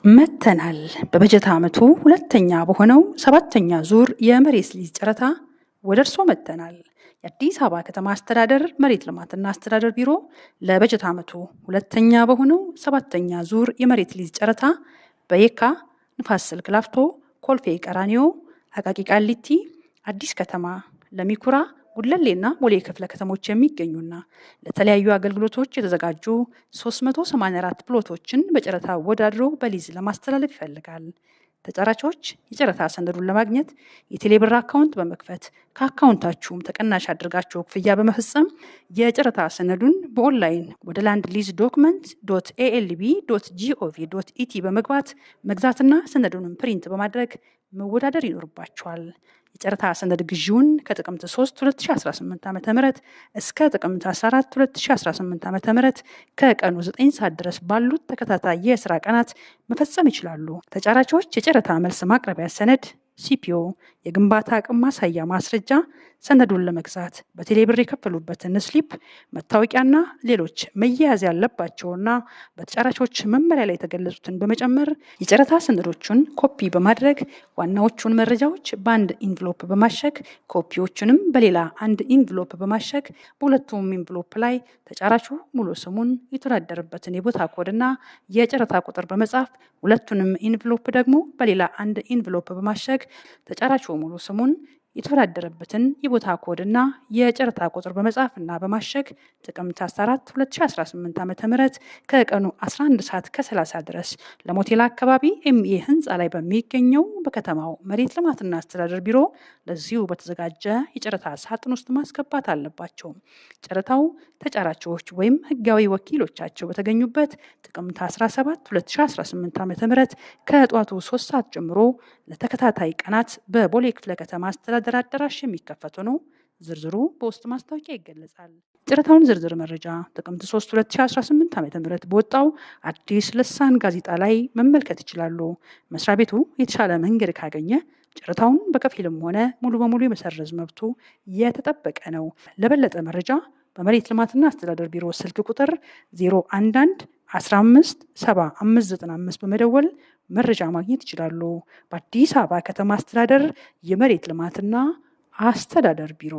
መተናል በበጀት ዓመቱ ሁለተኛ በሆነው ሰባተኛ ዙር የመሬት ሊዝ ጨረታ ወደ እርሶ መተናል። የአዲስ አበባ ከተማ አስተዳደር መሬት ልማትና አስተዳደር ቢሮ ለበጀት ዓመቱ ሁለተኛ በሆነው ሰባተኛ ዙር የመሬት ሊዝ ጨረታ በየካ፣ ንፋስ ስልክ ላፍቶ፣ ኮልፌ ቀራኒዮ፣ አቃቂ ቃሊቲ፣ አዲስ ከተማ፣ ለሚኩራ፣ ጉለሌና ቦሌ ክፍለ ከተሞች የሚገኙና ለተለያዩ አገልግሎቶች የተዘጋጁ 384 ፕሎቶችን በጨረታ ወዳድሮ በሊዝ ለማስተላለፍ ይፈልጋል። ተጫራቾች የጨረታ ሰነዱን ለማግኘት የቴሌብር አካውንት በመክፈት ከአካውንታችሁም ተቀናሽ አድርጋችሁ ክፍያ በመፈጸም የጨረታ ሰነዱን በኦንላይን ወደ ላንድ ሊዝ ዶክመንት .alb.gov.et በመግባት መግዛትና ሰነዱንም ፕሪንት በማድረግ መወዳደር ይኖርባቸዋል። የጨረታ ሰነድ ግዢውን ከጥቅምት 3 2018 ዓ.ም እስከ ጥቅምት 14 2018 ዓ.ም ከቀኑ 9 ሰዓት ድረስ ባሉት ተከታታይ የስራ ቀናት መፈጸም ይችላሉ። ተጫራቾች የጨረታ መልስ ማቅረቢያ ሰነድ፣ ሲፒኦ፣ የግንባታ አቅም ማሳያ ማስረጃ፣ ሰነዱን ለመግዛት በቴሌብር የከፈሉበትን ስሊፕ፣ መታወቂያና ሌሎች መያያዝ ያለባቸውና በተጫራቾች መመሪያ ላይ የተገለጹትን በመጨመር የጨረታ ሰነዶቹን ኮፒ በማድረግ ዋናዎቹን መረጃዎች በአንድ ኢንቭሎፕ በማሸግ ኮፒዎቹንም በሌላ አንድ ኢንቭሎፕ በማሸግ በሁለቱም ኢንቭሎፕ ላይ ተጫራቹ ሙሉ ስሙን፣ የተወዳደረበትን የቦታ ኮድና የጨረታ ቁጥር በመጻፍ ሁለቱንም ኢንቭሎፕ ደግሞ በሌላ አንድ ኢንቭሎፕ በማሸግ ተጫራቹ ሙሉ ስሙን፣ የተወዳደረበትን የቦታ ኮድና የጨረታ ቁጥር በመጻፍና በማሸግ ጥቅምት 14 2018 ዓ.ም ከቀኑ 11 ሰዓት ከ30 ድረስ ለሞቴል አካባቢ ኤምኤ ህንፃ ላይ በሚገኘው በከተማው መሬት ልማትና አስተዳደር ቢሮ ለዚሁ በተዘጋጀ የጨረታ ሳጥን ውስጥ ማስገባት አለባቸው። ጨረታው ተጫራቾች ወይም ህጋዊ ወኪሎቻቸው በተገኙበት ጥቅምት 17 2018 ዓ.ም ከጧቱ 3 ሰዓት ጀምሮ ለተከታታይ ቀናት በቦሌ ክፍለ ከተማ አስተዳደር አዳራሽ የሚከፈቱ ነው። ዝርዝሩ በውስጥ ማስታወቂያ ይገለጻል። ጨረታውን ዝርዝር መረጃ ጥቅምት 3 2018 ዓ.ም በወጣው አዲስ ልሳን ጋዜጣ ላይ መመልከት ይችላሉ። መስሪያ ቤቱ የተሻለ መንገድ ካገኘ ጨረታውን በከፊልም ሆነ ሙሉ በሙሉ የመሰረዝ መብቱ የተጠበቀ ነው። ለበለጠ መረጃ በመሬት ልማትና አስተዳደር ቢሮ ስልክ ቁጥር 011 15 7595 በመደወል መረጃ ማግኘት ይችላሉ። በአዲስ አበባ ከተማ አስተዳደር የመሬት ልማትና አስተዳደር ቢሮ